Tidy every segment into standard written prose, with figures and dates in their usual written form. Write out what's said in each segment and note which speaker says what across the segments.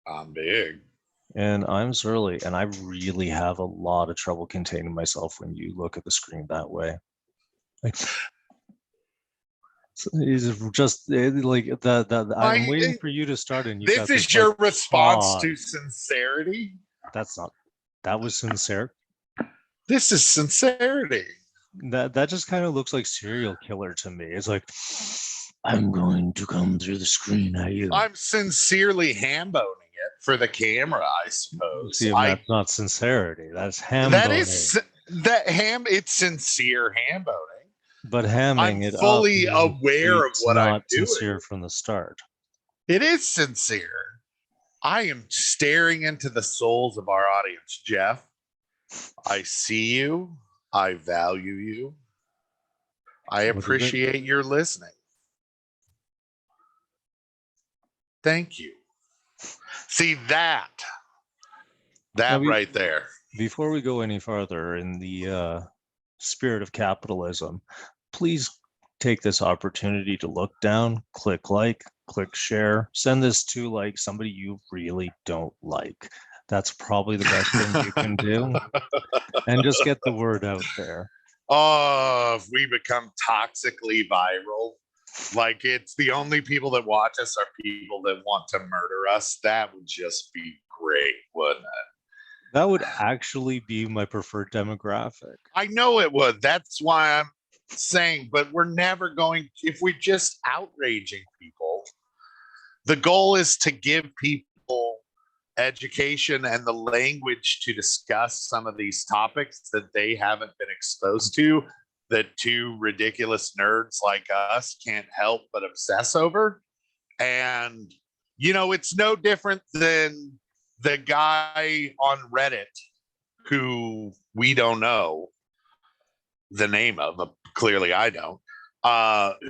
Speaker 1: I'm big.
Speaker 2: And I'm Surly, and I really have a lot of trouble containing myself when you look at the screen that way. Like, it's just like I'm
Speaker 1: My,
Speaker 2: waiting for you to start, and you've
Speaker 1: this
Speaker 2: got this
Speaker 1: is
Speaker 2: like
Speaker 1: your response to
Speaker 2: pause.
Speaker 1: sincerity.
Speaker 2: That's not. That was sincere.
Speaker 1: This is sincerity.
Speaker 2: That just kind of looks like serial killer to me. It's like I'm going to come through the screen at you.
Speaker 1: I'm sincerely ham-boning it for the camera, I suppose.
Speaker 2: See, that's not sincerity. That's ham
Speaker 1: That
Speaker 2: boning.
Speaker 1: is that ham. It's sincere ham-boning.
Speaker 2: But
Speaker 1: I'm
Speaker 2: hamming it up
Speaker 1: fully aware of
Speaker 2: indicates
Speaker 1: what I'm
Speaker 2: not
Speaker 1: doing.
Speaker 2: sincere from the start.
Speaker 1: It is sincere. I am staring into the souls of our audience, Jeff. I see you. I value you. I
Speaker 2: What is it?
Speaker 1: appreciate your listening. Thank you. See that
Speaker 2: Now,
Speaker 1: right there.
Speaker 2: before we go any farther in the spirit of capitalism, please take this opportunity to look down, click like, click share, send this to like somebody you really don't like. That's probably the best thing you can do. And just get the word out there.
Speaker 1: Oh, if we become toxically viral, like it's the only people that watch us are people that want to murder us, that would just be great, wouldn't it?
Speaker 2: That would actually be my preferred demographic.
Speaker 1: I know it would. That's why I'm saying, but we're never going, if we're just outraging people, the goal is to give people education and the language to discuss some of these topics that they haven't been exposed to, that two ridiculous nerds like us can't help but obsess over. And, you know, it's no different than the guy on Reddit who we don't know the name of, clearly I don't,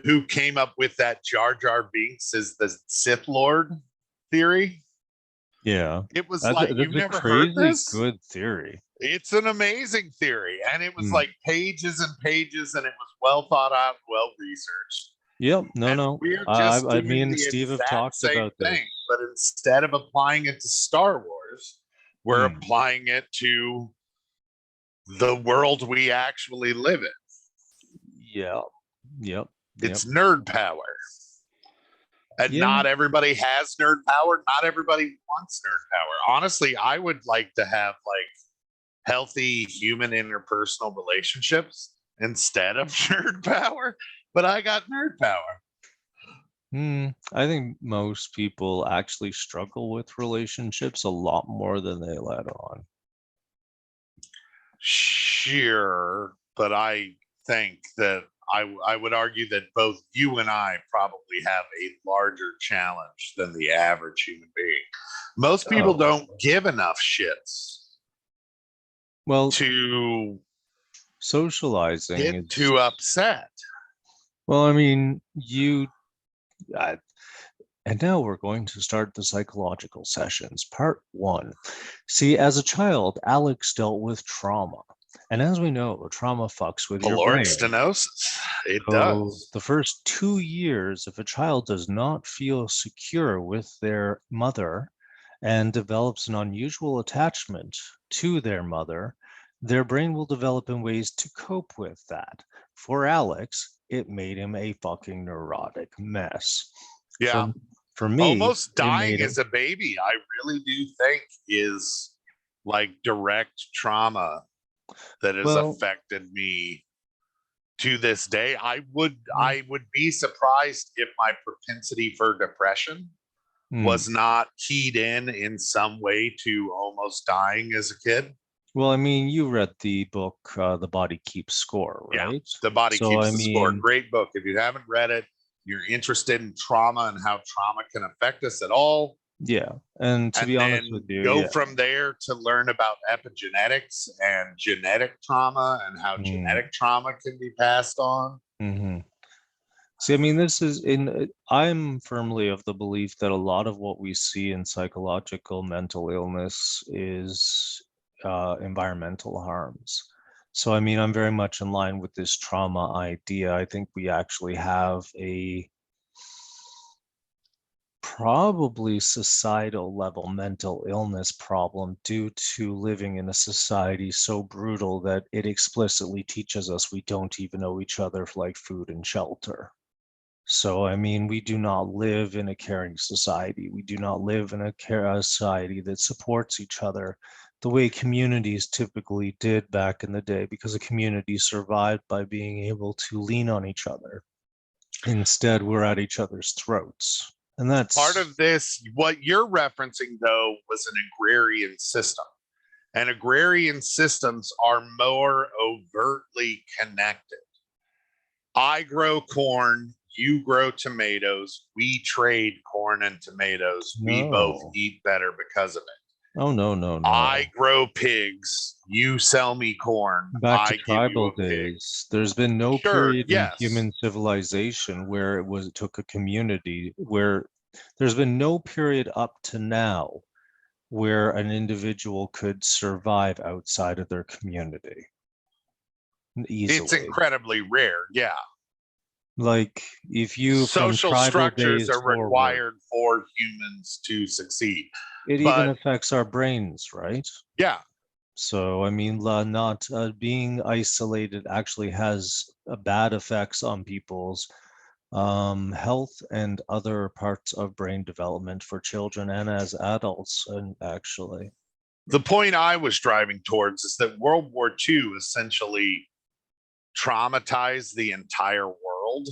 Speaker 1: who came up with that Jar Jar Binks is the Sith Lord theory.
Speaker 2: Yeah.
Speaker 1: It was like, you've never heard this?
Speaker 2: Good theory.
Speaker 1: It's an amazing theory. And it was like pages and pages, and it was well thought out, well researched.
Speaker 2: Yep. No.
Speaker 1: We're just
Speaker 2: Me and Steve have talked about this.
Speaker 1: But instead of applying it to Star Wars, we're applying it to the world we actually live in.
Speaker 2: Yep.
Speaker 1: It's nerd power. And not everybody has nerd power. Not everybody wants nerd power. Honestly, I would like to have like healthy human interpersonal relationships instead of nerd power, but I got nerd power.
Speaker 2: I think most people actually struggle with relationships a lot more than they let on.
Speaker 1: Sure, but I think that I would argue that both you and I probably have a larger challenge than the average human being. Most people don't give enough shits.
Speaker 2: Well,
Speaker 1: to
Speaker 2: socializing
Speaker 1: get too upset.
Speaker 2: Well, I mean, and now we're going to start the psychological sessions, part 1. See, as a child, Alex dealt with trauma. And as we know, trauma fucks with your brain.
Speaker 1: Stenosis. It
Speaker 2: so
Speaker 1: does.
Speaker 2: The first 2 years, if a child does not feel secure with their mother and develops an unusual attachment to their mother, their brain will develop in ways to cope with that. For Alex, it made him a fucking neurotic mess.
Speaker 1: Yeah.
Speaker 2: For me,
Speaker 1: almost dying as a baby, I really do think is like direct trauma that has affected me to this day. I would be surprised if my propensity for depression was not keyed in some way to almost dying as a kid.
Speaker 2: Well, I mean, you read the book, The Body Keeps Score, right?
Speaker 1: Yeah, The Body Keeps the Score. Great book. If you haven't read it, you're interested in trauma and how trauma can affect us at all.
Speaker 2: Yeah. And to be honest with you,
Speaker 1: go from there to learn about epigenetics and genetic trauma and how genetic trauma can be passed on.
Speaker 2: See, I mean, I'm firmly of the belief that a lot of what we see in psychological mental illness is environmental harms. So, I mean, I'm very much in line with this trauma idea. I think we actually have a probably societal level mental illness problem due to living in a society so brutal that it explicitly teaches us we don't even owe each other like food and shelter. So, I mean, we do not live in a caring society. We do not live in a society that supports each other the way communities typically did back in the day, because a community survived by being able to lean on each other. Instead, we're at each other's throats. And that's
Speaker 1: Part of this, what you're referencing, though, was an agrarian system. And agrarian systems are more overtly connected. I grow corn, you grow tomatoes, we trade corn and tomatoes. We both
Speaker 2: no.
Speaker 1: eat better because of it.
Speaker 2: Oh, no, no, no.
Speaker 1: I grow pigs, you sell me corn,
Speaker 2: Back to
Speaker 1: I give you
Speaker 2: tribal
Speaker 1: a pig.
Speaker 2: days, there's been no
Speaker 1: Sure,
Speaker 2: period in
Speaker 1: yes.
Speaker 2: human civilization where it took a community, where there's been no period up to now where an individual could survive outside of their community
Speaker 1: It's
Speaker 2: easily.
Speaker 1: incredibly rare, yeah.
Speaker 2: Like, if you from
Speaker 1: Social
Speaker 2: tribal
Speaker 1: structures
Speaker 2: days
Speaker 1: are
Speaker 2: forward,
Speaker 1: required for humans to succeed.
Speaker 2: it even
Speaker 1: But
Speaker 2: affects our brains, right?
Speaker 1: yeah,
Speaker 2: So, I mean, not being isolated actually has bad effects on people's health and other parts of brain development for children and as adults, and actually.
Speaker 1: the point I was driving towards is that World War II essentially traumatized the entire world.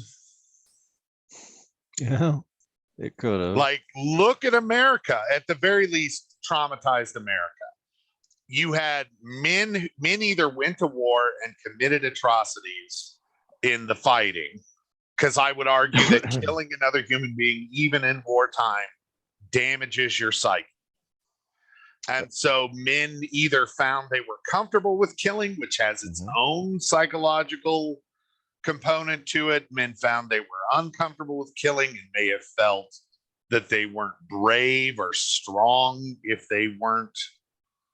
Speaker 2: Yeah, it could have.
Speaker 1: Like, look at America, at the very least, traumatized America. You had men either went to war and committed atrocities in the fighting, because I would argue that killing another human being, even in wartime, damages your psyche. And so men either found they were comfortable with killing, which has its own psychological component to it. Men found they were uncomfortable with killing and may have felt that they weren't brave or strong if they weren't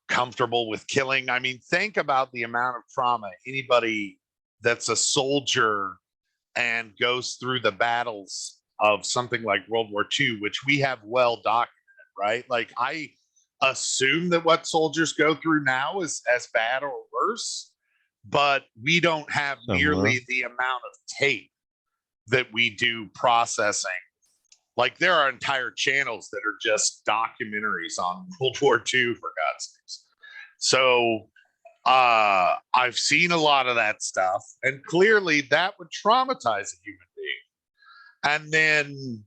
Speaker 1: comfortable with killing. I mean, think about the amount of trauma anybody that's a soldier and goes through the battles of something like World War II, which we have well documented, right? Like, I assume that what soldiers go through now is as bad or worse, but we don't have nearly the amount of tape that we do processing. Like, there are entire channels that are just documentaries on World War II, for God's sakes. So I've seen a lot of that stuff, and clearly that would traumatize a human being. And then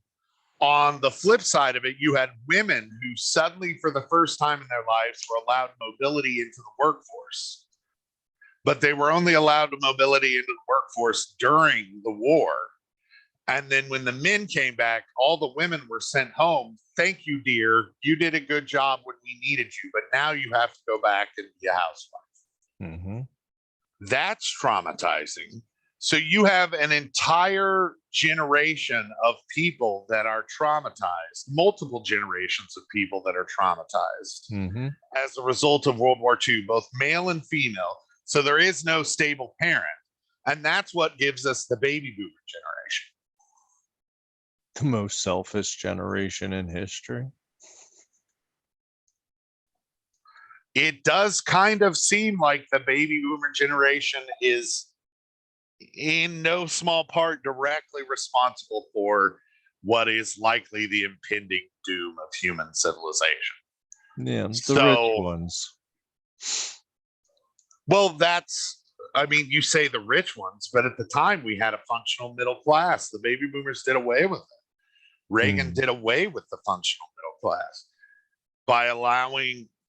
Speaker 1: on the flip side of it, you had women who suddenly, for the first time in their lives, were allowed mobility into the workforce. But they were only allowed mobility into the workforce during the war. And then when the men came back, all the women were sent home. Thank you, dear. You did a good job when we needed you, but now you have to go back and be a housewife.
Speaker 2: Mm-hmm.
Speaker 1: That's traumatizing. So you have an entire generation of people that are traumatized, multiple generations of people that are traumatized as a result of World War II, both male and female. So there is no stable parent. And that's what gives us the baby boomer generation.
Speaker 2: The most selfish generation in history.
Speaker 1: It does kind of seem like the baby boomer generation is in no small part directly responsible for what is likely the impending doom of human civilization.
Speaker 2: Yeah, the rich ones.
Speaker 1: Well, that's, I mean, you say the rich ones, but at the time we had a functional middle class. The baby boomers did away with it. Reagan did away with the functional middle class by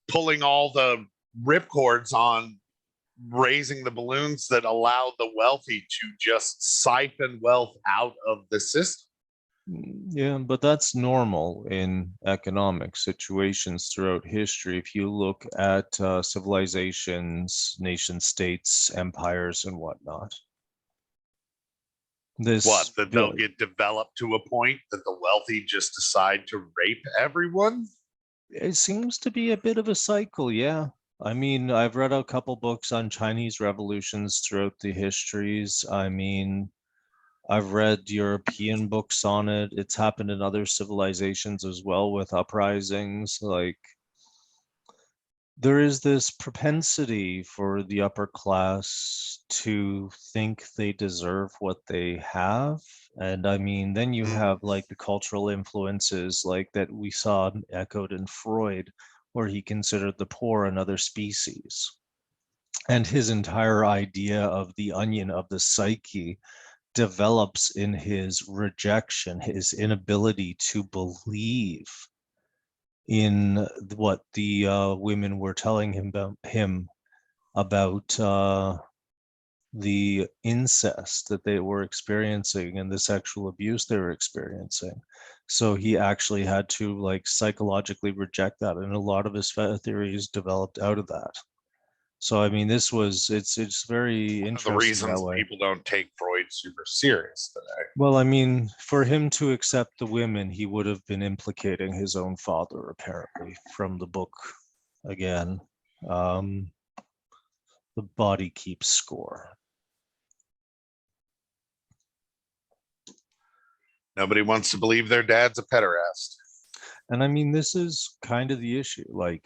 Speaker 1: pulling all the ripcords on raising the balloons that allowed the wealthy to just siphon wealth out of the system.
Speaker 2: Yeah, but that's normal in economic situations throughout history. If you look at civilizations, nation states, empires, and whatnot.
Speaker 1: That they'll get developed to a point that the wealthy just decide to rape everyone?
Speaker 2: It seems to be a bit of a cycle, yeah. I mean, I've read a couple books on Chinese revolutions throughout the histories. I mean, I've read European books on it. It's happened in other civilizations as well with uprisings. Like, there is this propensity for the upper class to think they deserve what they have. And I mean, then you have like the cultural influences like that we saw echoed in Freud, where he considered the poor another species. And his entire idea of the onion of the psyche develops in his rejection, his inability to believe in what the women were telling him about the incest that they were experiencing and the sexual abuse they were experiencing. So he actually had to like psychologically reject that, and a lot of his theories developed out of that. So I mean, it's very
Speaker 1: One of the
Speaker 2: interesting that
Speaker 1: reasons
Speaker 2: way.
Speaker 1: people don't take Freud super serious today.
Speaker 2: Well, I mean, for him to accept the women, he would have been implicating his own father, apparently, from the book again. Um, the body keeps score.
Speaker 1: Nobody wants to believe their dad's a pederast.
Speaker 2: And I mean, this is kind of the issue. Like,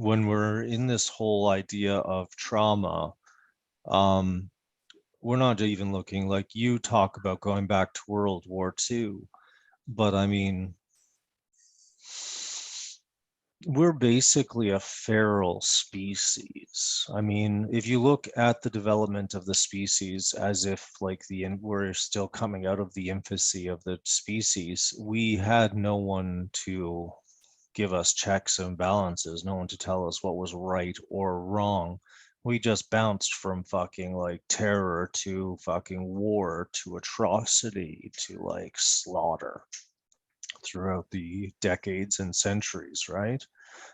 Speaker 2: when we're in this whole idea of trauma, um, we're not even looking like you talk about going back to World War II. But I mean, we're basically a feral species. I mean, if you look at the development of the species as if like we're still coming out of the infancy of the species, we had no one to give us checks and balances, no one to tell us what was right or wrong. We just bounced from fucking like terror to fucking war to atrocity to like slaughter throughout the decades and centuries, right?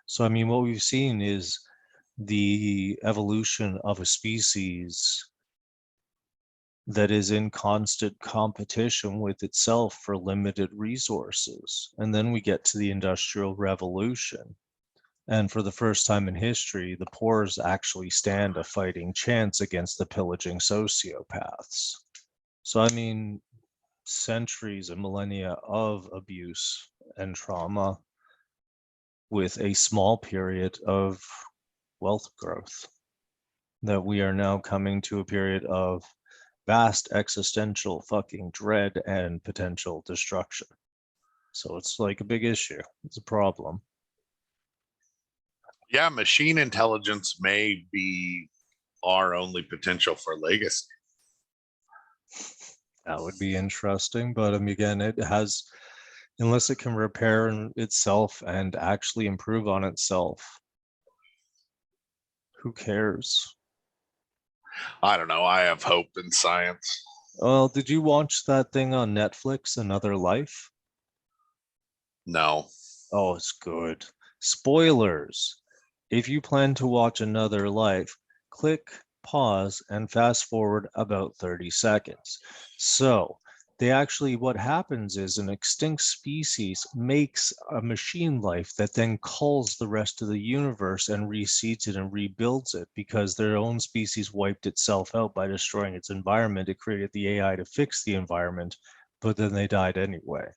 Speaker 2: So, I mean, what we've seen is the evolution of a species that is in constant competition with itself for limited resources. And then we get to the Industrial Revolution. And for the first time in history, the poor actually stand a fighting chance against the pillaging sociopaths. So, I mean, centuries and millennia of abuse and trauma with a small period of wealth growth, that we are now coming to a period of vast existential fucking dread and potential destruction. So it's like a big issue. It's a problem.
Speaker 1: Yeah, machine intelligence may be our only potential for legacy.
Speaker 2: That would be interesting, but again, it has, unless it can repair itself and actually improve on itself, who cares?
Speaker 1: I don't know. I have hope in science.
Speaker 2: Well, did you watch that thing on Netflix, Another Life?
Speaker 1: No.
Speaker 2: Oh, it's good. Spoilers. If you plan to watch Another Life, click pause and fast forward about 30 seconds. So, what happens is an extinct species makes a machine life that then calls the rest of the universe and reseeds it and rebuilds it because their own species wiped itself out by destroying its environment. It created the AI to fix the environment, but then they died anyway.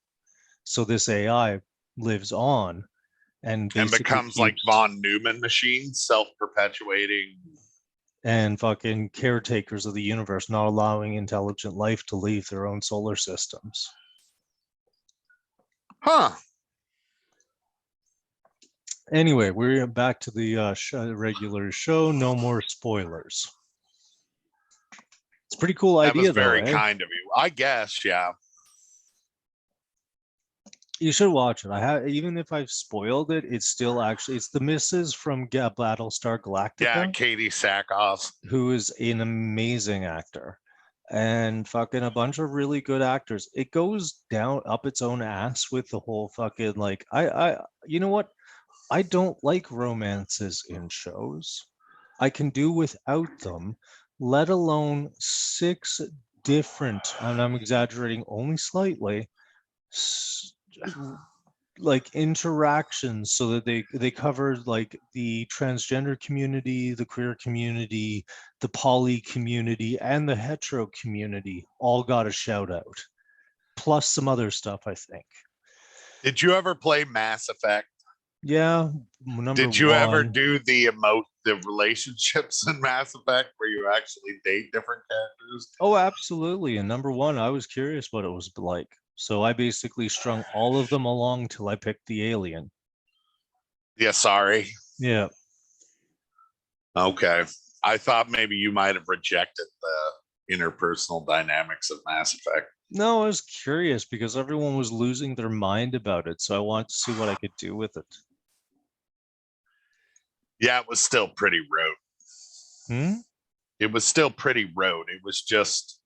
Speaker 2: So this AI lives on and
Speaker 1: And
Speaker 2: basically
Speaker 1: becomes like von Neumann machines, self-perpetuating.
Speaker 2: and fucking caretakers of the universe, not allowing intelligent life to leave their own solar systems.
Speaker 1: Huh.
Speaker 2: Anyway, we're back to the regular show. No more spoilers. It's a pretty cool
Speaker 1: That
Speaker 2: idea,
Speaker 1: was very
Speaker 2: though, eh?
Speaker 1: kind of you. I guess, yeah.
Speaker 2: You should watch it. I have, even if I've spoiled it, it's still actually, it's the missus from Battlestar Galactica.
Speaker 1: Yeah, Katie Sackhoff,
Speaker 2: who is an amazing actor, and fucking a bunch of really good actors. It goes down up its own ass with the whole fucking like you know what? I don't like romances in shows. I can do without them, let alone 6 different, and I'm exaggerating only slightly, like interactions so that they covered like the transgender community, the queer community, the poly community, and the hetero community all got a shout out, plus some other stuff, I think.
Speaker 1: Did you ever play Mass Effect?
Speaker 2: Yeah, number
Speaker 1: Did you ever
Speaker 2: one.
Speaker 1: do the relationships in Mass Effect where you actually date different characters?
Speaker 2: Oh, absolutely. And number one, I was curious what it was like. So I basically strung all of them along till I picked the alien.
Speaker 1: Yeah, sorry.
Speaker 2: Yeah.
Speaker 1: Okay. I thought maybe you might have rejected the interpersonal dynamics of Mass Effect.
Speaker 2: No, I was curious because everyone was losing their mind about it. So I wanted to see what I could do with it.
Speaker 1: Yeah, it was still pretty rote.
Speaker 2: Hmm?
Speaker 1: It was still pretty rote. It was just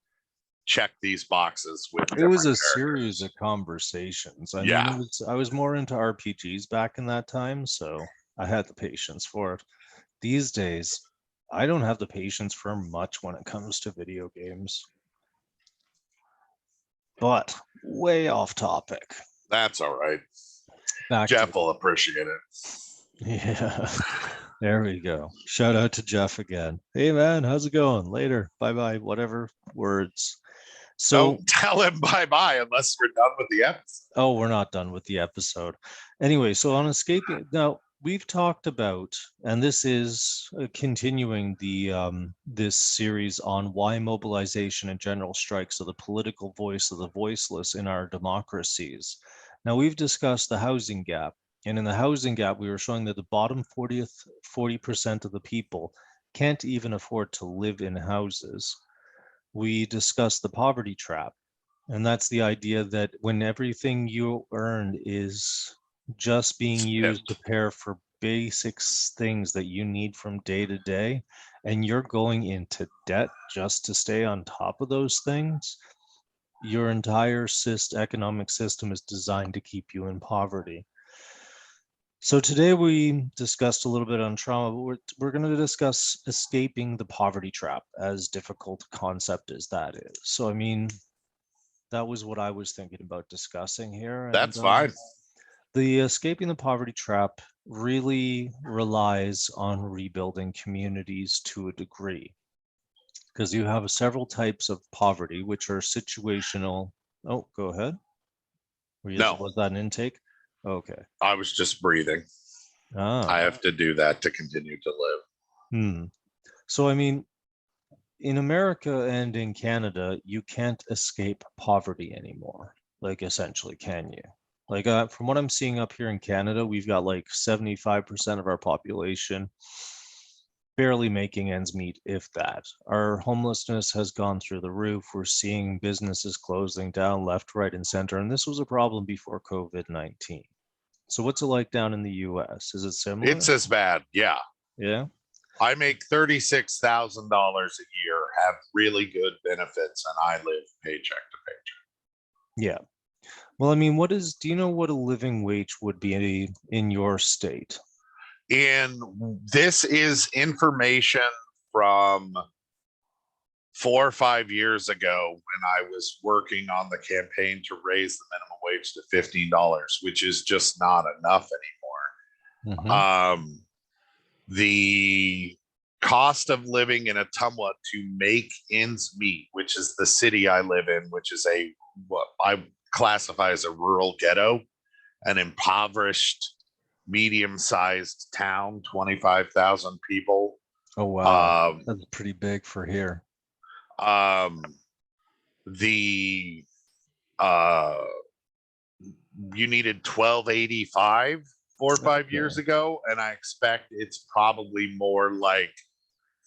Speaker 1: check these boxes with
Speaker 2: It was
Speaker 1: different
Speaker 2: a series
Speaker 1: characters.
Speaker 2: of conversations. I mean,
Speaker 1: Yeah.
Speaker 2: I was more into RPGs back in that time, so I had the patience for it. These days, I don't have the patience for much when it comes to video games. But way off topic.
Speaker 1: That's all right.
Speaker 2: Back to
Speaker 1: Jeff will appreciate it.
Speaker 2: yeah. There we go. Shout out to Jeff again. Hey man, how's it going? Later. Bye bye. Whatever words. So,
Speaker 1: Don't tell him bye bye unless we're done with the episode.
Speaker 2: oh, we're not done with the episode. Anyway, so on escaping now, we've talked about, and this is continuing the this series on why mobilization and general strikes are the political voice of the voiceless in our democracies. Now we've discussed the housing gap, and in the housing gap, we were showing that the bottom 40% of the people can't even afford to live in houses. We discussed the poverty trap, and that's the idea that when everything you earn is just being used to
Speaker 1: Spent.
Speaker 2: pay for basic things that you need from day to day, and you're going into debt just to stay on top of those things, your entire economic system is designed to keep you in poverty. So today we discussed a little bit on trauma, but we're going to discuss escaping the poverty trap, as difficult a concept as that is. So, I mean, that was what I was thinking about discussing here. And
Speaker 1: That's fine.
Speaker 2: the escaping the poverty trap really relies on rebuilding communities to a degree, because you have several types of poverty, which are situational. Oh, go ahead.
Speaker 1: No,
Speaker 2: Was that an intake? Okay.
Speaker 1: I was just breathing.
Speaker 2: Ah.
Speaker 1: I have to do that to continue to live.
Speaker 2: Hmm. So, I mean, in America and in Canada, you can't escape poverty anymore. Like, essentially, can you? Like, from what I'm seeing up here in Canada, we've got like 75% of our population barely making ends meet, if that. Our homelessness has gone through the roof. We're seeing businesses closing down left, right, and center. And this was a problem before COVID-19. So, what's it like down in the US? Is it similar?
Speaker 1: It's as bad. Yeah.
Speaker 2: Yeah.
Speaker 1: I make $36,000 a year, have really good benefits, and I live paycheck to paycheck.
Speaker 2: Yeah. Well, I mean, do you know what a living wage would be in your state?
Speaker 1: And this is information from 4 or 5 years ago when I was working on the campaign to raise the minimum wage to $15, which is just not enough anymore.
Speaker 2: Mhm.
Speaker 1: The cost of living in Ottumwa to make ends meet, which is the city I live in, which is what I classify as a rural ghetto, an impoverished, medium-sized town, 25,000 people.
Speaker 2: Oh, wow.
Speaker 1: Um,
Speaker 2: That's pretty big for here.
Speaker 1: the uh, you needed 1285 4 or 5 years
Speaker 2: Okay.
Speaker 1: ago, and I expect it's probably more like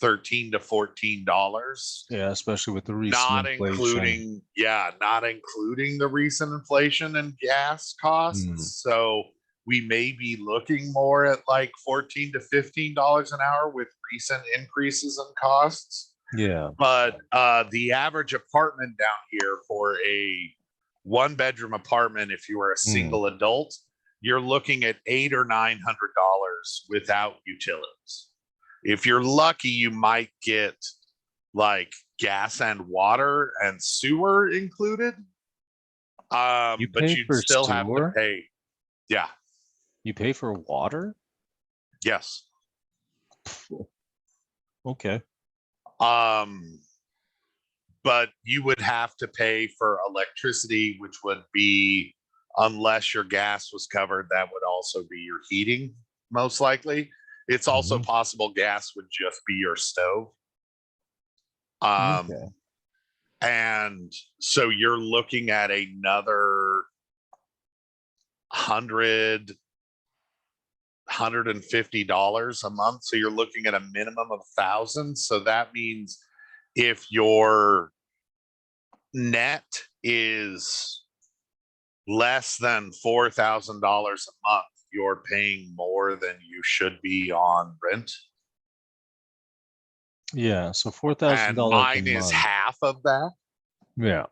Speaker 1: $13 to $14.
Speaker 2: Yeah, especially with the recent
Speaker 1: Not
Speaker 2: inflation.
Speaker 1: including, yeah, not including the recent inflation and gas
Speaker 2: Hmm.
Speaker 1: costs. So we may be looking more at like $14 to $15 an hour with recent increases in costs.
Speaker 2: Yeah.
Speaker 1: But the average apartment down here for a 1 bedroom apartment, if you are a
Speaker 2: Hmm.
Speaker 1: single adult, you're looking at $800 or $900 without utilities. If you're lucky, you might get like gas and water and sewer included.
Speaker 2: You
Speaker 1: But
Speaker 2: pay
Speaker 1: you'd
Speaker 2: for
Speaker 1: still have to
Speaker 2: sewer?
Speaker 1: pay. Yeah.
Speaker 2: You pay for water?
Speaker 1: Yes.
Speaker 2: Okay.
Speaker 1: But you would have to pay for electricity, which would be, unless your gas was covered, that would also be your heating, most likely. It's also
Speaker 2: Mhm.
Speaker 1: possible gas would just be your stove. Um,
Speaker 2: Okay.
Speaker 1: and so you're looking at another 150 dollars a month. So you're looking at a minimum of 1,000. So that means if your net is less than $4,000 a month, you're paying more than you should be on rent.
Speaker 2: Yeah, so $4,000
Speaker 1: And
Speaker 2: a
Speaker 1: mine is
Speaker 2: month.
Speaker 1: half of that.
Speaker 2: Yeah.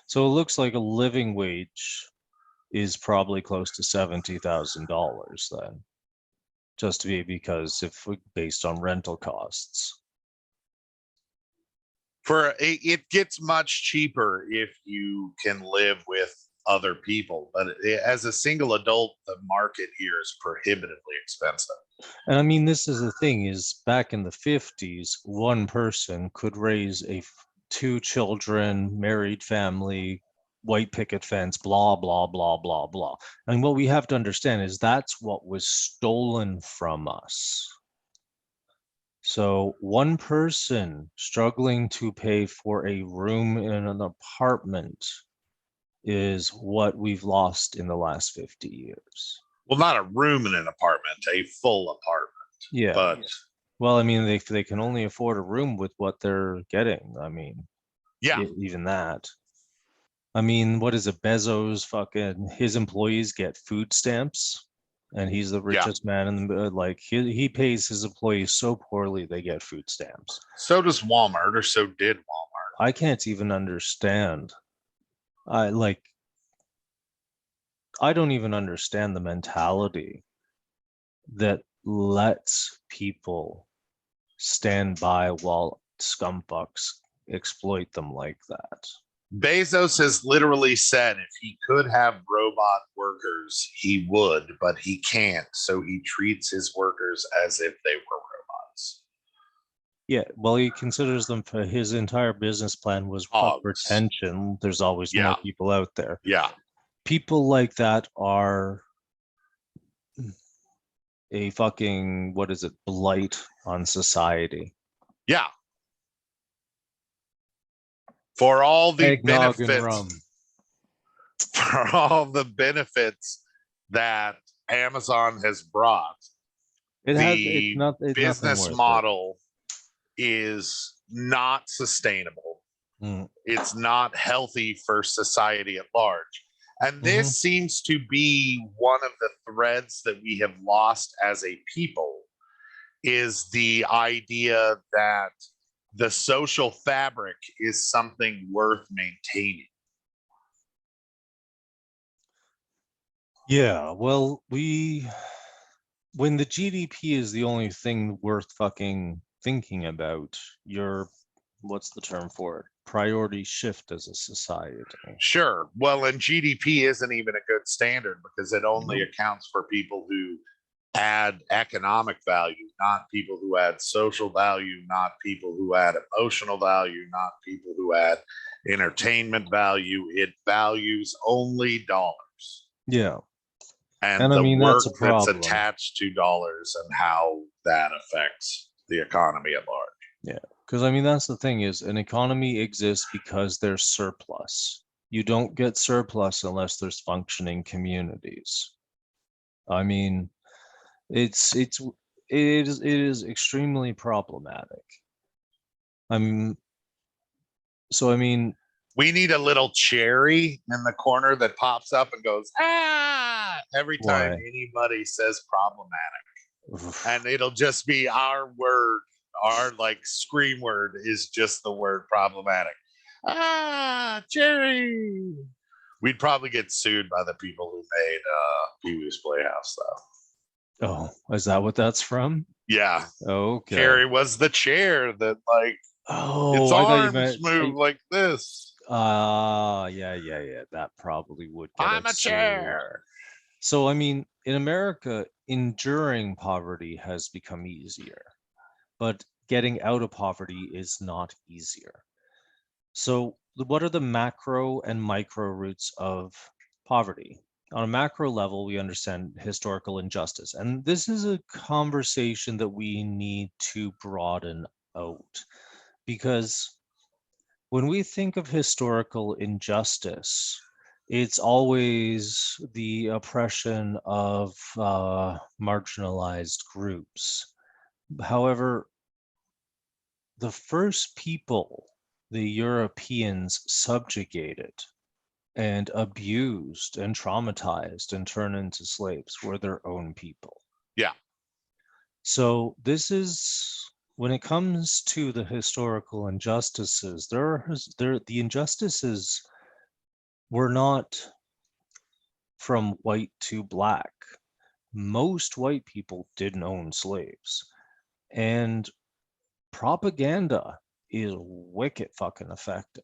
Speaker 2: So it looks like a living wage is probably close to $70,000 then, just to be because if based on rental costs.
Speaker 1: It gets much cheaper if you can live with other people, but as a single adult, the market here is prohibitively expensive.
Speaker 2: And I mean, this is the thing is back in the 50s, one person could raise two children, married family, white picket fence, blah, blah, blah, blah, blah. And what we have to understand is that's what was stolen from us. So one person struggling to pay for a room in an apartment is what we've lost in the last 50 years.
Speaker 1: Well, not a room in an apartment, a full apartment.
Speaker 2: Yeah.
Speaker 1: But
Speaker 2: well, I mean, they can only afford a room with what they're getting. I mean,
Speaker 1: yeah,
Speaker 2: even that. I mean, what is it? Bezos fucking his employees get food stamps, and he's the
Speaker 1: yeah.
Speaker 2: richest man in the like he pays his employees so poorly they get food stamps.
Speaker 1: So does Walmart, or so did Walmart.
Speaker 2: I can't even understand. I like I don't even understand the mentality that lets people stand by while scumfucks exploit them like that.
Speaker 1: Bezos has literally said if he could have robot workers, he would, but he can't. So he treats his workers as if they were robots.
Speaker 2: Yeah, well, he considers them for his entire business plan was fuck
Speaker 1: Hogs.
Speaker 2: retention. There's always more
Speaker 1: Yeah.
Speaker 2: people out there.
Speaker 1: Yeah.
Speaker 2: People like that are a fucking, what is it, blight on society.
Speaker 1: Yeah. For all the
Speaker 2: Eggnog and rum.
Speaker 1: benefits, for all the benefits that Amazon has brought,
Speaker 2: It's
Speaker 1: the
Speaker 2: not, it's nothing
Speaker 1: business
Speaker 2: worth it.
Speaker 1: model is not sustainable.
Speaker 2: Mm.
Speaker 1: It's not healthy for society at large. And this seems to be one of the threads that we have lost as a people, is the idea that the social fabric is something worth maintaining.
Speaker 2: Yeah, well, when the GDP is the only thing worth fucking thinking about, what's the term for it? Priority shift as a society.
Speaker 1: Sure. Well, and GDP isn't even a good standard because it only accounts for people who add economic value, not people who add social value, not people who add emotional value, not people who add entertainment value. It values only dollars.
Speaker 2: Yeah.
Speaker 1: And
Speaker 2: And I
Speaker 1: the
Speaker 2: mean,
Speaker 1: work
Speaker 2: that's a
Speaker 1: that's
Speaker 2: problem.
Speaker 1: attached to dollars and how that affects the economy at large.
Speaker 2: Yeah. Because I mean, that's the thing is an economy exists because there's surplus. You don't get surplus unless there's functioning communities. I mean, it is extremely problematic. I mean, so I mean,
Speaker 1: We need a little cherry in the corner that pops up and goes, ah, every time
Speaker 2: why?
Speaker 1: anybody says problematic. And it'll just be our word, our like scream word is just the word problematic. Ah, cherry. We'd probably get sued by the people who made Pee-wee's Playhouse, though.
Speaker 2: Oh, is that what that's from?
Speaker 1: Yeah.
Speaker 2: Okay.
Speaker 1: Cherry was the chair that like its
Speaker 2: Oh, I thought you
Speaker 1: arms
Speaker 2: meant.
Speaker 1: move like this.
Speaker 2: Yeah. That probably would get
Speaker 1: I'm
Speaker 2: us
Speaker 1: a
Speaker 2: sued.
Speaker 1: chair.
Speaker 2: So, I mean, in America, enduring poverty has become easier, but getting out of poverty is not easier. So, what are the macro and micro roots of poverty? On a macro level, we understand historical injustice. And this is a conversation that we need to broaden out because when we think of historical injustice, it's always the oppression of marginalized groups. However, the first people the Europeans subjugated and abused and traumatized and turned into slaves were their own people.
Speaker 1: Yeah.
Speaker 2: So this is when it comes to the historical injustices, the injustices were not from white to black. Most white people didn't own slaves. And propaganda is wicked fucking effective.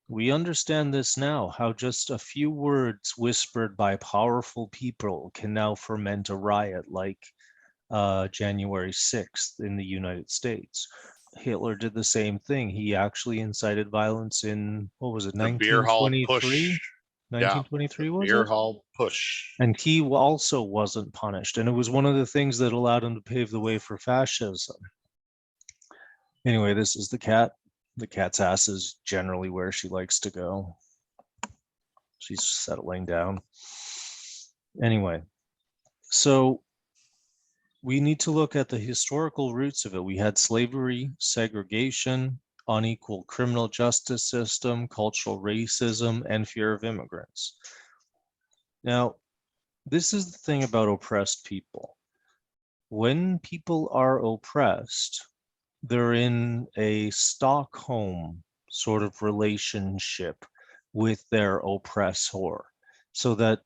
Speaker 2: We understand this now, how just a few words whispered by powerful people can now ferment a riot like January 6th in the United States. Hitler did the same thing. He actually incited violence in, what was it,
Speaker 1: The beer hall push.
Speaker 2: 1923?
Speaker 1: Yeah.
Speaker 2: 1923
Speaker 1: The
Speaker 2: was
Speaker 1: beer
Speaker 2: it?
Speaker 1: hall push.
Speaker 2: And he also wasn't punished. And it was one of the things that allowed him to pave the way for fascism. Anyway, this is the cat. The cat's ass is generally where she likes to go. She's settling down. Anyway, so we need to look at the historical roots of it. We had slavery, segregation, unequal criminal justice system, cultural racism, and fear of immigrants. Now, this is the thing about oppressed people. When people are oppressed, they're in a Stockholm sort of relationship with their oppressor. So that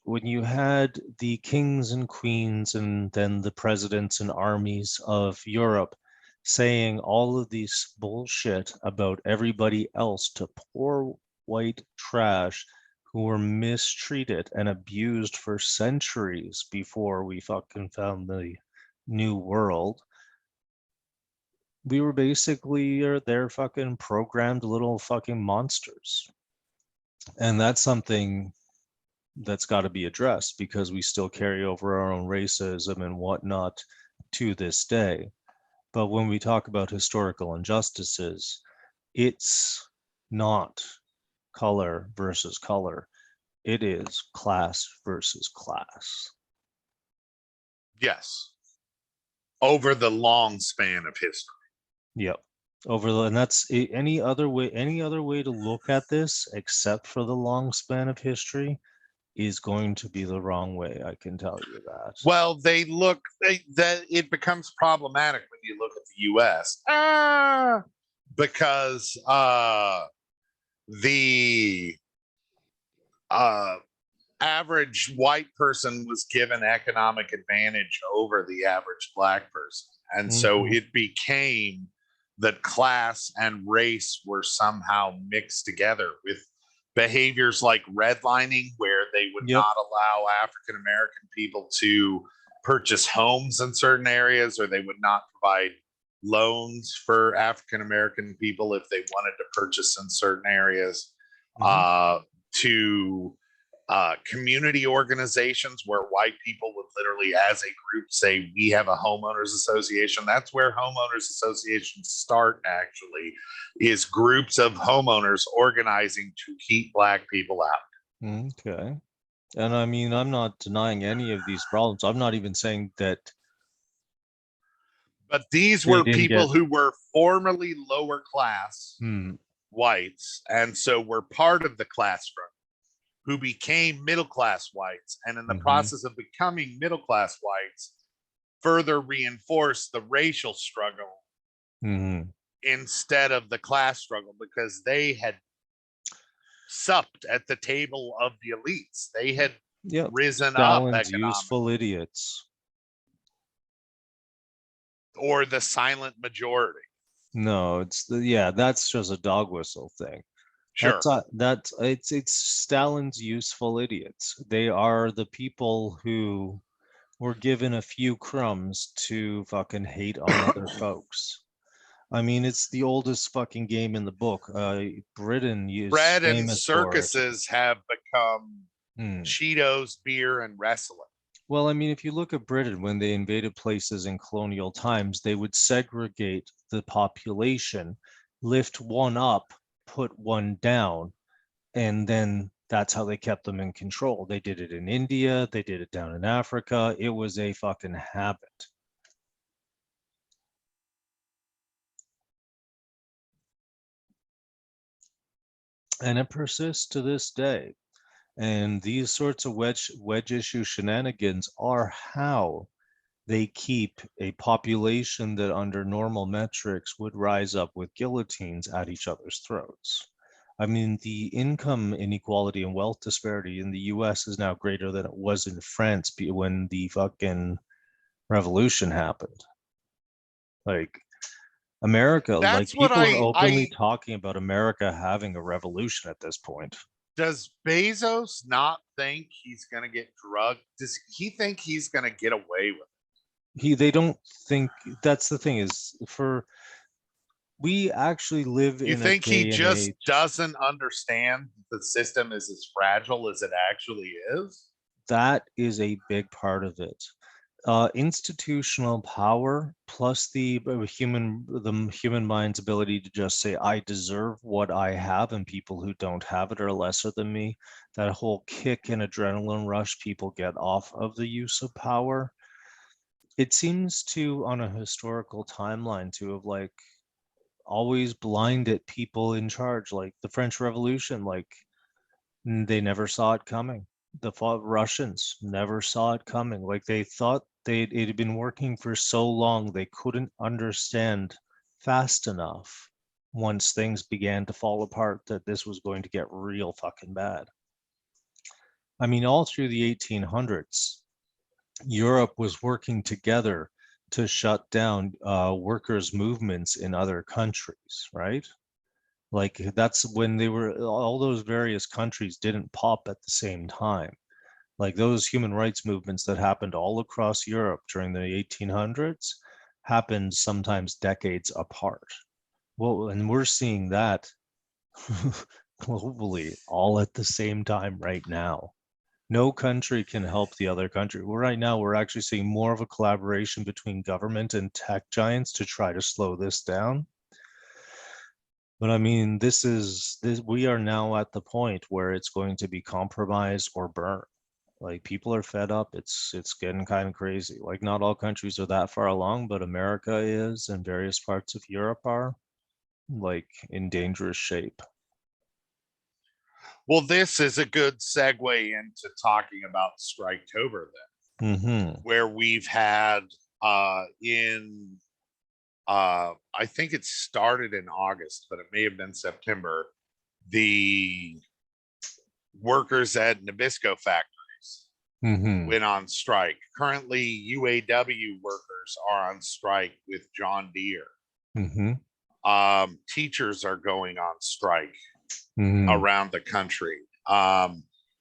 Speaker 2: when you had the kings and queens and then the presidents and armies of Europe saying all of this bullshit about everybody else to poor white trash who were mistreated and abused for centuries before we fucking found the new world, we were basically their fucking programmed little fucking monsters. And that's something that's got to be addressed because we still carry over our own racism and whatnot to this day. But when we talk about historical injustices, it's not color versus color. It is class versus class.
Speaker 1: Yes. Over the long span of history.
Speaker 2: Yep. And that's any other way to look at this except for the long span of history is going to be the wrong way. I can tell you that.
Speaker 1: Well, that it becomes problematic when you look at the U.S. Because the average white person was given economic advantage over the average black person. And so it became that class and race were somehow mixed together with behaviors like redlining, where they would not allow African American people to purchase homes in certain areas, or they would not provide loans for African American people if they wanted to purchase in certain areas, to community organizations where white people would literally, as a group, say, we have a homeowners association. That's where homeowners associations start, actually, is groups of homeowners organizing to keep black people out.
Speaker 2: Okay. And I mean, I'm not denying any of these problems. I'm not even saying that.
Speaker 1: But these were people who were formerly lower class whites, and so were part of the class struggle, who became middle class whites, and in the process of becoming middle class whites, further reinforced the racial struggle instead of the class struggle, because they had supped at the table of the elites. They had risen up economically.
Speaker 2: Useful idiots.
Speaker 1: Or the silent majority.
Speaker 2: No, that's just a dog whistle thing.
Speaker 1: Sure.
Speaker 2: It's Stalin's useful idiots. They are the people who were given a few crumbs to fucking hate on other folks. I mean, it's the oldest fucking game in the book. Britain is
Speaker 1: Bread and
Speaker 2: famous for it.
Speaker 1: circuses have become
Speaker 2: Hmm.
Speaker 1: Cheetos, beer, and wrestling.
Speaker 2: Well, I mean, if you look at Britain, when they invaded places in colonial times, they would segregate the population, lift one up, put one down, and then that's how they kept them in control. They did it in India, they did it down in Africa. It was a fucking habit. And it persists to this day. And these sorts of wedge issue shenanigans are how they keep a population that under normal metrics would rise up with guillotines at each other's throats. I mean, the income inequality and wealth disparity in the US is now greater than it was in France when the fucking revolution happened. Like, America, like
Speaker 1: That's what
Speaker 2: people are openly
Speaker 1: I
Speaker 2: talking about America having a revolution at this point.
Speaker 1: does Bezos not think he's going to get drugged? Does he think he's going to get away with it?
Speaker 2: They don't think that's the thing is we actually live
Speaker 1: You
Speaker 2: in a
Speaker 1: think he
Speaker 2: day and
Speaker 1: just
Speaker 2: age
Speaker 1: doesn't understand the system is as fragile as it actually is?
Speaker 2: that is a big part of it. Institutional power plus the human mind's ability to just say I deserve what I have, and people who don't have it are lesser than me. That whole kick and adrenaline rush people get off of the use of power. It seems to, on a historical timeline, to have like always blinded people in charge, like the French Revolution. Like they never saw it coming. The Russians never saw it coming. Like they thought it had been working for so long they couldn't understand fast enough once things began to fall apart that this was going to get real fucking bad. I mean, all through the 1800s, Europe was working together to shut down workers' movements in other countries, right? Like that's when they were all those various countries didn't pop at the same time. Like those human rights movements that happened all across Europe during the 1800s happened sometimes decades apart. Well, and we're seeing that globally all at the same time right now. No country can help the other country. Well, right now, we're actually seeing more of a collaboration between government and tech giants to try to slow this down. But I mean, we are now at the point where it's going to be compromise or burn. Like people are fed up. It's getting kind of crazy. Like not all countries are that far along, but America is, and various parts of Europe are like in dangerous shape.
Speaker 1: Well, this is a good segue into talking about Striketober then,
Speaker 2: Mm-hmm.
Speaker 1: where we've had in I think it started in August, but it may have been September. The workers at Nabisco factories
Speaker 2: Mm-hmm.
Speaker 1: went on strike. Currently, UAW workers are on strike with John Deere.
Speaker 2: Mm-hmm.
Speaker 1: Teachers are going on strike
Speaker 2: Mm-hmm.
Speaker 1: around the country.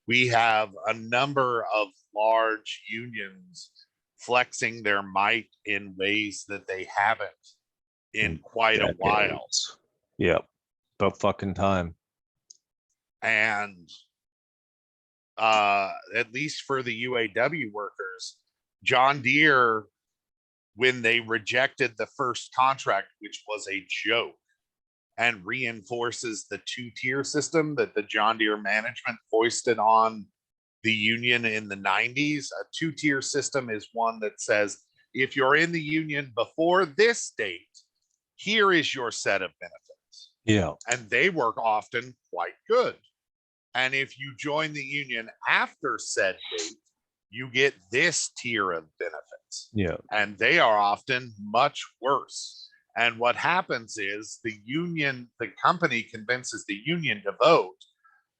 Speaker 1: We have a number of large unions flexing their might in ways that they haven't in quite a while.
Speaker 2: Decades. Yep. About fucking time.
Speaker 1: And at least for the UAW workers, John Deere, when they rejected the first contract, which was a joke, and reinforces the two-tier system that the John Deere management foisted on the union in the 90s. A two-tier system is one that says, if you're in the union before this date, here is your set of benefits.
Speaker 2: Yeah.
Speaker 1: And they work often quite good. And if you join the union after said date, you get this tier of benefits.
Speaker 2: Yeah.
Speaker 1: And they are often much worse. And what happens is the company convinces the union to vote,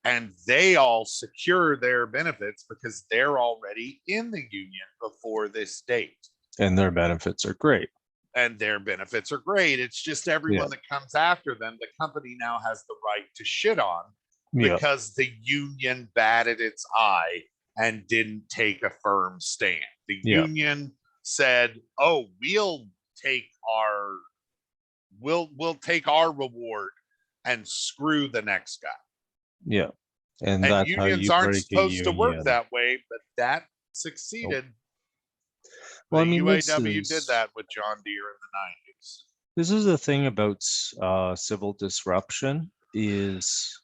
Speaker 1: and they all secure their benefits because they're already in the union before this date.
Speaker 2: And their benefits are great.
Speaker 1: and their benefits are great. It's just everyone that comes after them, the company now has the right to shit on because the union batted its eye and didn't take a firm stand. The union said, "Oh, we'll take our reward and screw the next guy."
Speaker 2: Yeah. And
Speaker 1: And
Speaker 2: that's how
Speaker 1: unions
Speaker 2: you
Speaker 1: aren't
Speaker 2: break a
Speaker 1: supposed to work
Speaker 2: union.
Speaker 1: that way, but that succeeded.
Speaker 2: Well,
Speaker 1: The
Speaker 2: I mean,
Speaker 1: UAW did that with John Deere in the 90s.
Speaker 2: This is the thing about civil disruption is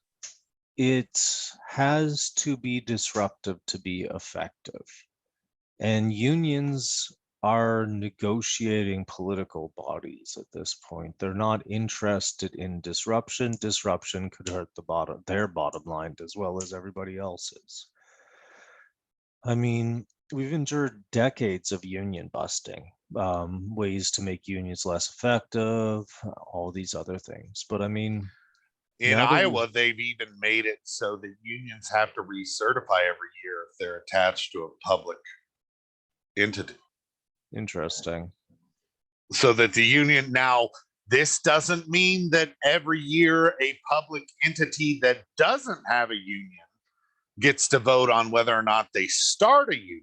Speaker 2: it has to be disruptive to be effective. And unions are negotiating political bodies at this point. They're not interested in disruption. Disruption could hurt their bottom line as well as everybody else's. I mean, we've endured decades of union busting, ways to make unions less effective, all these other things. But I mean,
Speaker 1: in Iowa, they've even made it so that unions have to recertify every year if they're attached to a public entity.
Speaker 2: Interesting.
Speaker 1: So that the union now, this doesn't mean that every year a public entity that doesn't have a union gets to vote on whether or not they start a union.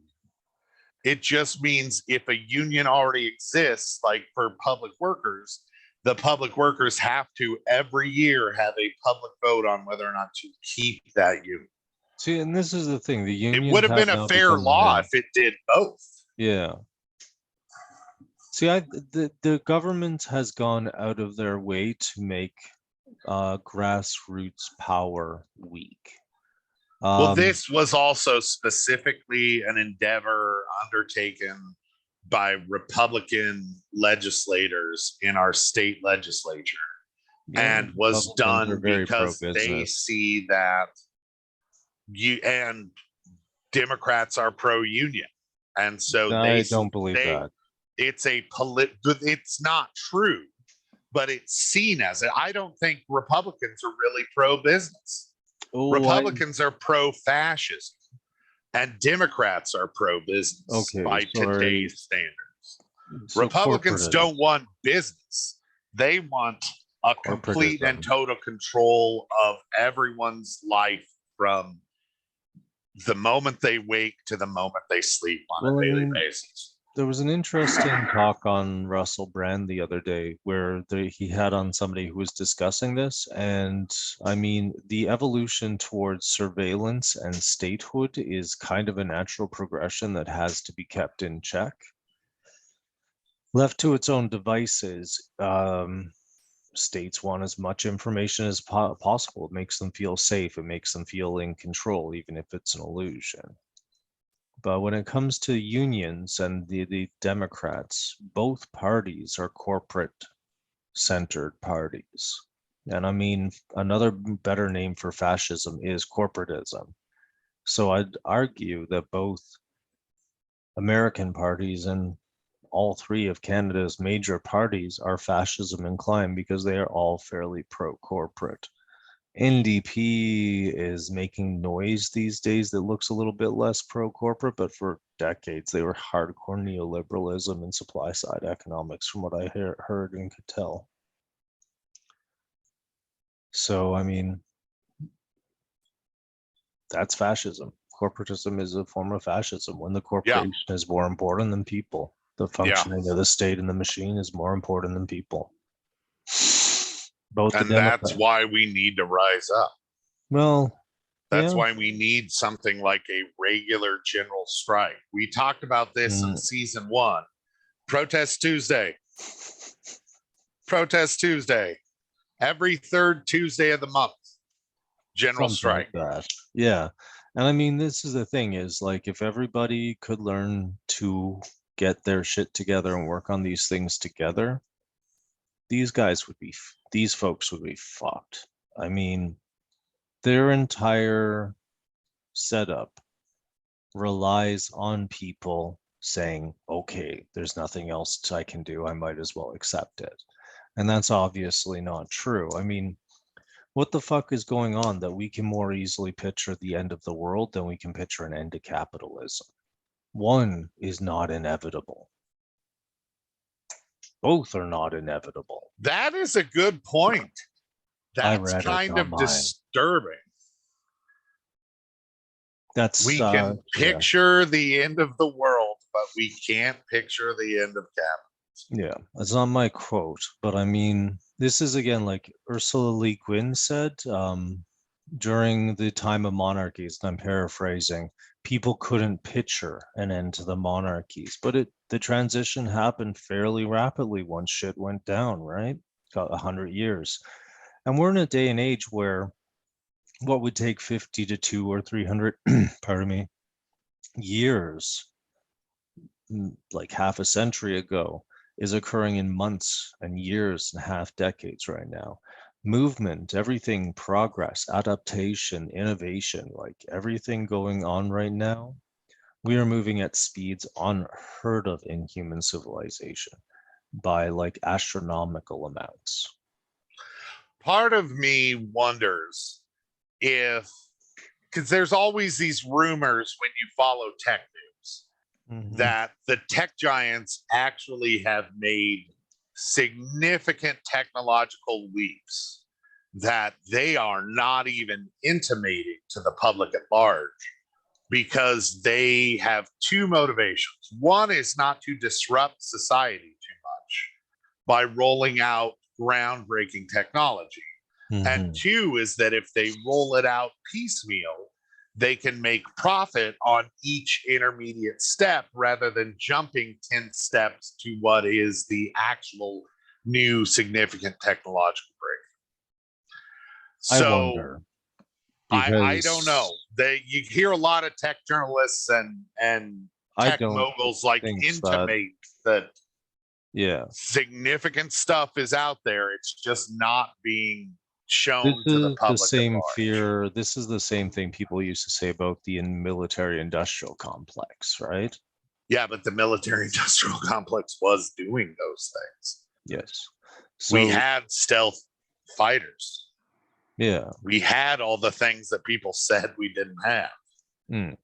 Speaker 1: It just means if a union already exists, like for public workers, the public workers have to every year have a public vote on whether or not to keep that union.
Speaker 2: See, and this is the thing, the union.
Speaker 1: It would have been a fair law if it did both.
Speaker 2: Yeah. See, the government has gone out of their way to make grassroots power weak.
Speaker 1: Well, this was also specifically an endeavor undertaken by Republican legislators in our state legislature, and was done because they see that and Democrats are pro-union, and so
Speaker 2: I don't believe that.
Speaker 1: It's it's not true, but it's seen as it. I don't think Republicans are really pro-business. Republicans are pro-fascism, and Democrats are pro-business by today's standards. Republicans don't want business. They want a complete and total control of everyone's life from the moment they wake to the moment they sleep on a daily basis.
Speaker 2: There was an interesting talk on Russell Brand the other day where he had on somebody who was discussing this. And I mean, the evolution towards surveillance and statehood is kind of a natural progression that has to be kept in check. Left to its own devices, states want as much information as possible. It makes them feel safe. It makes them feel in control, even if it's an illusion. But when it comes to unions and the Democrats, both parties are corporate-centered parties. And I mean, another better name for fascism is corporatism. So I'd argue that both American parties and all three of Canada's major parties are fascism inclined because they are all fairly pro-corporate. NDP is making noise these days that looks a little bit less pro-corporate, but for decades they were hardcore neoliberalism and supply-side economics from what I heard and could tell. So, I mean, that's fascism. Corporatism is a form of fascism when the corporation is more important than people. The functioning of the state and the machine is more important than people.
Speaker 1: And that's why we need to rise up.
Speaker 2: Well,
Speaker 1: that's why we need something like a regular general strike. We talked about this in season 1. Protest Tuesday. Protest Tuesday. Every third Tuesday of the month. General strike.
Speaker 2: Like yeah. And I mean, this is the thing is like if everybody could learn to get their shit together and work on these things together, these folks would be fucked. I mean, their entire setup relies on people saying, okay, there's nothing else I can do. I might as well accept it. And that's obviously not true. I mean, what the fuck is going on that we can more easily picture the end of the world than we can picture an end to capitalism? One is not inevitable. Both are not inevitable.
Speaker 1: That is a good point.
Speaker 2: I
Speaker 1: That's
Speaker 2: read it
Speaker 1: kind of
Speaker 2: online.
Speaker 1: disturbing.
Speaker 2: That's
Speaker 1: We can
Speaker 2: yeah.
Speaker 1: picture the end of the world, but we can't picture the end of capitalism.
Speaker 2: Yeah, that's not my quote, but I mean, this is again like Ursula Le Guin said during the time of monarchies, and I'm paraphrasing, people couldn't picture an end to the monarchies, but the transition happened fairly rapidly once shit went down, right? Got 100 years. And we're in a day and age where what would take 50 to 2 or 300, pardon me, years, like half a century ago, is occurring in months and years and half decades right now. Movement, everything, progress, adaptation, innovation, like everything going on right now, we are moving at speeds unheard of in human civilization by like astronomical amounts.
Speaker 1: Part of me wonders if, because there's always these rumors when you follow tech news that the tech giants actually have made significant technological leaps that they are not even intimating to the public at large because they have two motivations. One is not to disrupt society too much by rolling out groundbreaking technology. And two is that if they roll it out piecemeal, they can make profit on each intermediate step rather than jumping 10 steps to what is the actual new significant technological breakthrough.
Speaker 2: I
Speaker 1: So
Speaker 2: wonder
Speaker 1: I don't know.
Speaker 2: because
Speaker 1: You hear a lot of tech journalists and
Speaker 2: I
Speaker 1: tech
Speaker 2: don't
Speaker 1: moguls like
Speaker 2: think that,
Speaker 1: intimate that
Speaker 2: yeah,
Speaker 1: significant stuff is out there. It's just not being
Speaker 2: this
Speaker 1: shown to the
Speaker 2: is the
Speaker 1: public at
Speaker 2: same
Speaker 1: large.
Speaker 2: fear. This is the same thing people used to say about the military industrial complex, right?
Speaker 1: Yeah, but the military industrial complex was doing those things.
Speaker 2: Yes.
Speaker 1: We
Speaker 2: So,
Speaker 1: had stealth fighters.
Speaker 2: yeah.
Speaker 1: We had all the things that people said we didn't have.
Speaker 2: Mm.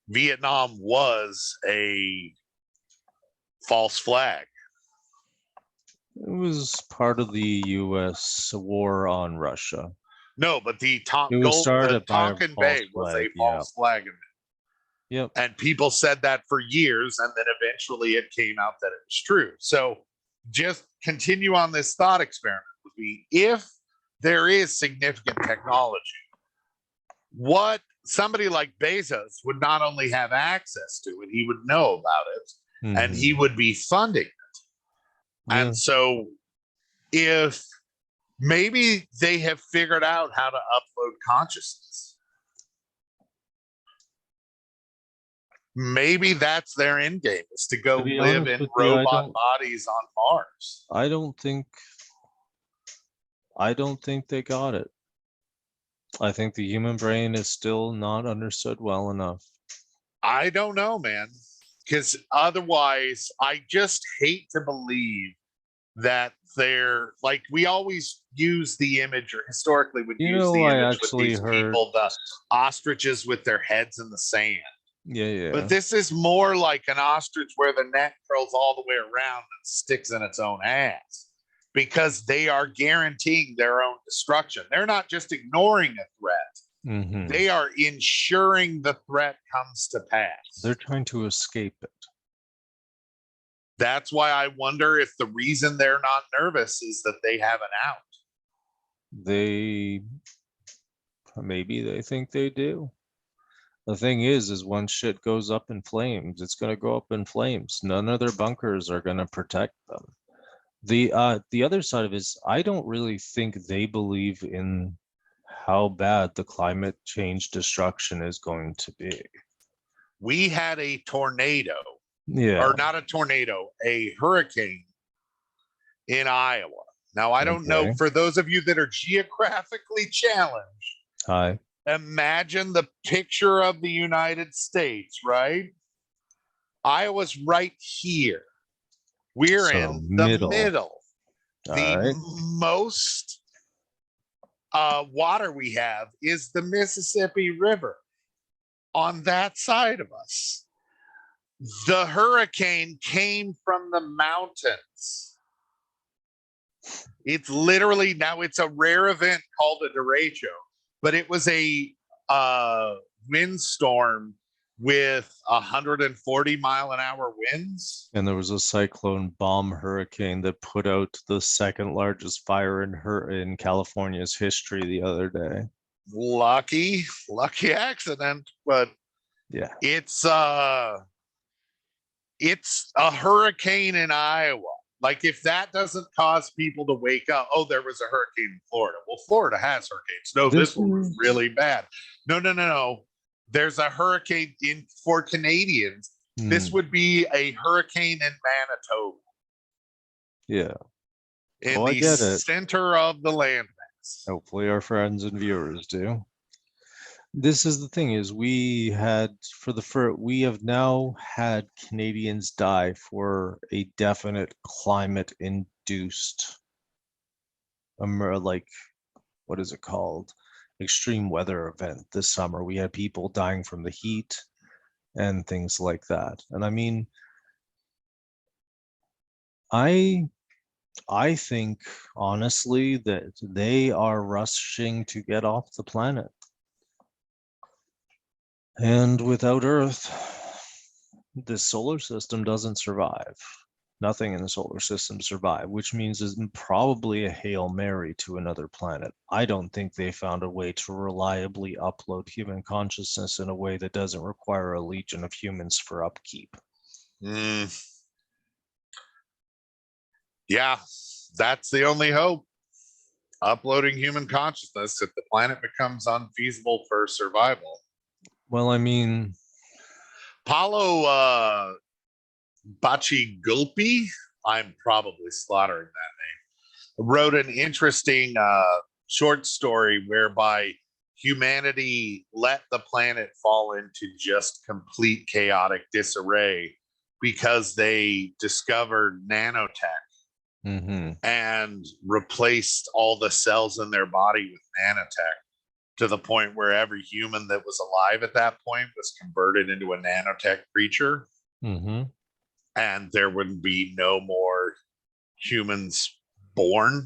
Speaker 1: Vietnam was a false flag.
Speaker 2: It was part of the US war on Russia.
Speaker 1: No, but the
Speaker 2: It was started by a
Speaker 1: Tonkin
Speaker 2: false
Speaker 1: Bay was
Speaker 2: flag.
Speaker 1: a
Speaker 2: Yeah.
Speaker 1: false flag.
Speaker 2: Yep.
Speaker 1: And people said that for years, and then eventually it came out that it was true. So just continue on this thought experiment with me. If there is significant technology, what somebody like Bezos would not only have access to it, he would know about it, and he would be funding it.
Speaker 2: Yeah.
Speaker 1: And so if maybe they have figured out how to upload consciousness, maybe that's their end game, is to go
Speaker 2: be
Speaker 1: live
Speaker 2: honest
Speaker 1: in
Speaker 2: with you,
Speaker 1: robot bodies on Mars.
Speaker 2: I don't think they got it. I think the human brain is still not understood well enough.
Speaker 1: I don't know, man, because otherwise I just hate to believe that they're like, we always use the image, or historically would use the
Speaker 2: I
Speaker 1: image with
Speaker 2: actually
Speaker 1: these
Speaker 2: heard.
Speaker 1: people, the ostriches with their heads in the sand.
Speaker 2: Yeah.
Speaker 1: But this is more like an ostrich where the neck curls all the way around and sticks in its own ass, because they are guaranteeing their own destruction. They're not just ignoring a threat. They are ensuring the threat comes to pass.
Speaker 2: They're trying to escape it.
Speaker 1: That's why I wonder if the reason they're not nervous is that they have an out.
Speaker 2: Maybe they think they do. The thing is once shit goes up in flames, it's going to go up in flames. None of their bunkers are going to protect them. The other side of it is, I don't really think they believe in how bad the climate change destruction is going to be.
Speaker 1: We had a tornado,
Speaker 2: Yeah.
Speaker 1: or not a tornado, a hurricane in Iowa. Now, I don't know, for those of you that are geographically challenged,
Speaker 2: Hi.
Speaker 1: Imagine the picture of the United States, right? Iowa's right here. We're
Speaker 2: So,
Speaker 1: in the middle. The
Speaker 2: right.
Speaker 1: most water we have is the Mississippi River on that side of us. The hurricane came from the mountains. It's literally, now it's a rare event called a derecho, but it was a windstorm with 140-mile-an-hour winds.
Speaker 2: And there was a cyclone bomb hurricane that put out the second largest fire in California's history the other day.
Speaker 1: Lucky accident, but
Speaker 2: Yeah.
Speaker 1: it's a hurricane in Iowa. Like, if that doesn't cause people to wake up, oh, there was a hurricane in Florida. Well, Florida has hurricanes. No, this one was really bad. No. There's a hurricane for Canadians. This would be a hurricane in Manitoba.
Speaker 2: Yeah.
Speaker 1: In the center of the landmass.
Speaker 2: Hopefully our friends and viewers do. This is the thing, is we have now had Canadians die for a definite climate induced like, what is it called, extreme weather event this summer. We had people dying from the heat and things like that. And I mean, I think honestly that they are rushing to get off the planet. And without Earth, the solar system doesn't survive. Nothing in the solar system survives, which means it's probably a Hail Mary to another planet. I don't think they found a way to reliably upload human consciousness in a way that doesn't require a legion of humans for upkeep.
Speaker 1: Yeah, that's the only hope. Uploading human consciousness if the planet becomes unfeasible for survival.
Speaker 2: Well, I mean,
Speaker 1: Paulo Bacigulpi, I'm probably slaughtering that name, wrote an interesting short story whereby humanity let the planet fall into just complete chaotic disarray because they discovered nanotech and replaced all the cells in their body with nanotech, to the point where every human that was alive at that point was converted into a nanotech creature. And there would be no more humans born.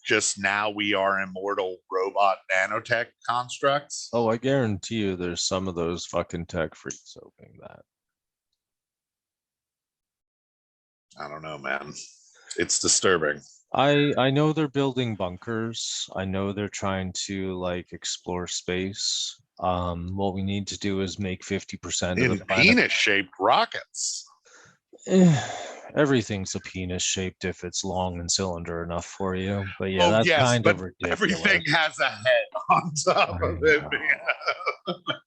Speaker 1: Just now we are immortal robot nanotech constructs.
Speaker 2: Oh, I guarantee you there's some of those fucking tech freaks hoping that.
Speaker 1: I don't know, man. It's disturbing.
Speaker 2: I know they're building bunkers. I know they're trying to like explore space. What we need to do is make 50% of the planet
Speaker 1: penis-shaped rockets.
Speaker 2: Everything's a penis shaped if it's long and cylinder enough for you. But yeah, that's kind of ridiculous.
Speaker 1: Everything has a head on top of it.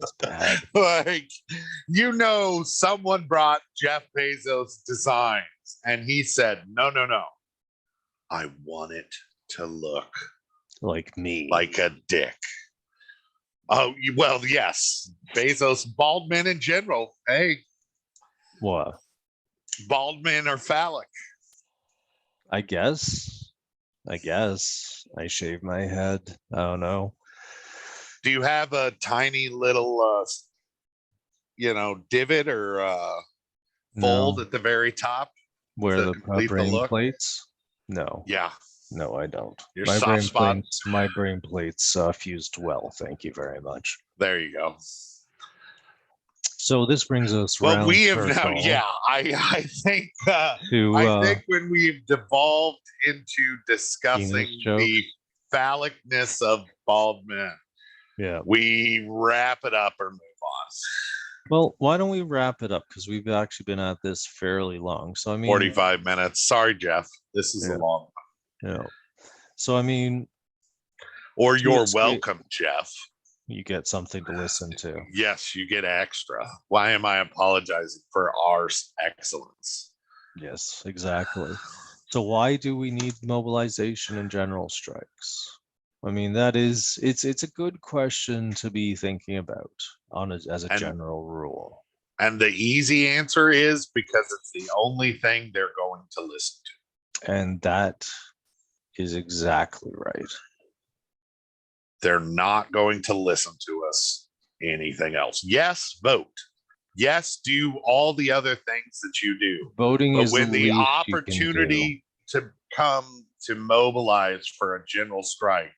Speaker 2: It's bad.
Speaker 1: Like, someone brought Jeff Bezos' designs and he said, no. I want it to look
Speaker 2: like me,
Speaker 1: like a dick. Oh, well, yes. Bezos, bald men in general. Hey.
Speaker 2: What?
Speaker 1: Bald men are phallic.
Speaker 2: I guess. I shave my head. I don't know.
Speaker 1: Do you have a tiny little, divot or fold at the very top?
Speaker 2: Where the brain plates? No.
Speaker 1: Yeah.
Speaker 2: No, I don't.
Speaker 1: Your soft spot.
Speaker 2: My brain plates fused well. Thank you very much.
Speaker 1: There you go.
Speaker 2: So this brings us
Speaker 1: well,
Speaker 2: round
Speaker 1: we have
Speaker 2: circle.
Speaker 1: now. Yeah, I think. I think when we've devolved into discussing the phallicness of bald men,
Speaker 2: yeah,
Speaker 1: we wrap it up or move on.
Speaker 2: Well, why don't we wrap it up? Because we've actually been at this fairly long. So I mean,
Speaker 1: 45 minutes. Sorry, Jeff. This is a long one.
Speaker 2: Yeah. So I mean,
Speaker 1: or you're welcome, Jeff.
Speaker 2: You get something to listen to.
Speaker 1: Yes, you get extra. Why am I apologizing for our excellence?
Speaker 2: Yes, exactly. So why do we need mobilization and general strikes? I mean, it's a good question to be thinking about as a general rule.
Speaker 1: And the easy answer is because it's the only thing they're going to listen to.
Speaker 2: And that is exactly right.
Speaker 1: They're not going to listen to us anything else. Yes, vote. Yes, do all the other things that you do.
Speaker 2: Voting
Speaker 1: But
Speaker 2: is the
Speaker 1: when the
Speaker 2: least you can do.
Speaker 1: opportunity to come to mobilize for a general strike,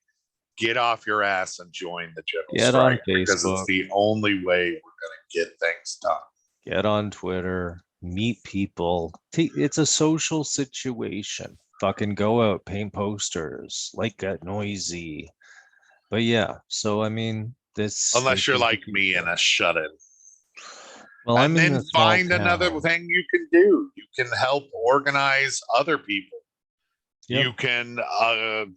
Speaker 1: get off your ass and join the general
Speaker 2: Get on
Speaker 1: strike, because it's
Speaker 2: Facebook.
Speaker 1: the only way we're going to get things done.
Speaker 2: Get on Twitter, meet people. It's a social situation. Fucking go out, paint posters, like get noisy. But yeah, so I mean,
Speaker 1: Unless you're
Speaker 2: is the
Speaker 1: like me and
Speaker 2: future.
Speaker 1: a shut-in.
Speaker 2: Well, I'm
Speaker 1: And
Speaker 2: in
Speaker 1: then
Speaker 2: a small
Speaker 1: find another
Speaker 2: town.
Speaker 1: thing you can do. You can help organize other people.
Speaker 2: Yep.
Speaker 1: You can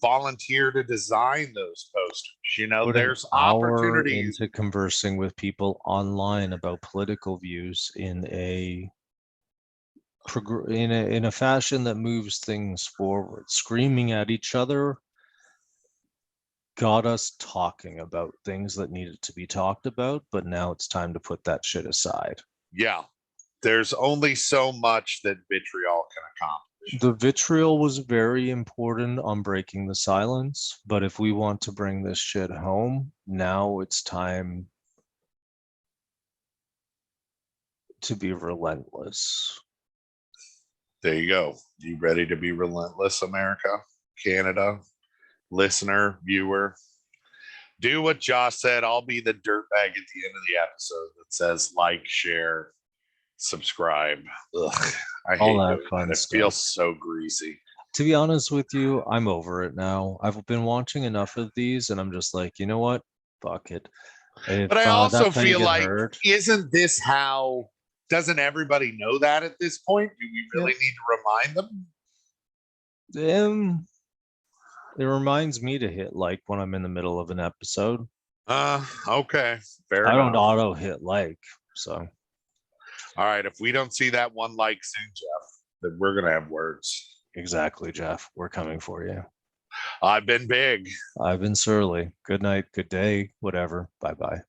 Speaker 1: volunteer to design those posters. You know,
Speaker 2: Put an
Speaker 1: there's
Speaker 2: hour
Speaker 1: opportunities.
Speaker 2: into conversing with people online about political views in a in a fashion that moves things forward. Screaming at each other got us talking about things that needed to be talked about, but now it's time to put that shit aside.
Speaker 1: Yeah, there's only so much that vitriol can accomplish.
Speaker 2: The vitriol was very important on breaking the silence, but if we want to bring this shit home, now it's time to be relentless.
Speaker 1: There you go. You ready to be relentless, America, Canada, listener, viewer? Do what Josh said. I'll be the dirtbag at the end of the episode that says like, share, subscribe. Ugh, I
Speaker 2: All
Speaker 1: hate
Speaker 2: that
Speaker 1: doing
Speaker 2: fun
Speaker 1: that. It
Speaker 2: stuff.
Speaker 1: feels so greasy.
Speaker 2: To be honest with you, I'm over it now. I've been watching enough of these and I'm just like, you know what? Fuck it. If
Speaker 1: But I also
Speaker 2: that's how you
Speaker 1: feel
Speaker 2: get
Speaker 1: like,
Speaker 2: hurt,
Speaker 1: isn't this how? Doesn't everybody know that at this point? Do we really need to remind them?
Speaker 2: it reminds me to hit like when I'm in the middle of an episode.
Speaker 1: Okay, fair
Speaker 2: I
Speaker 1: enough.
Speaker 2: don't auto hit like, so.
Speaker 1: All right, if we don't see that one like soon, Jeff, then we're gonna have words.
Speaker 2: Exactly, Jeff. We're coming for you.
Speaker 1: I've been big.
Speaker 2: I've been surly. Good night, good day, whatever. Bye bye.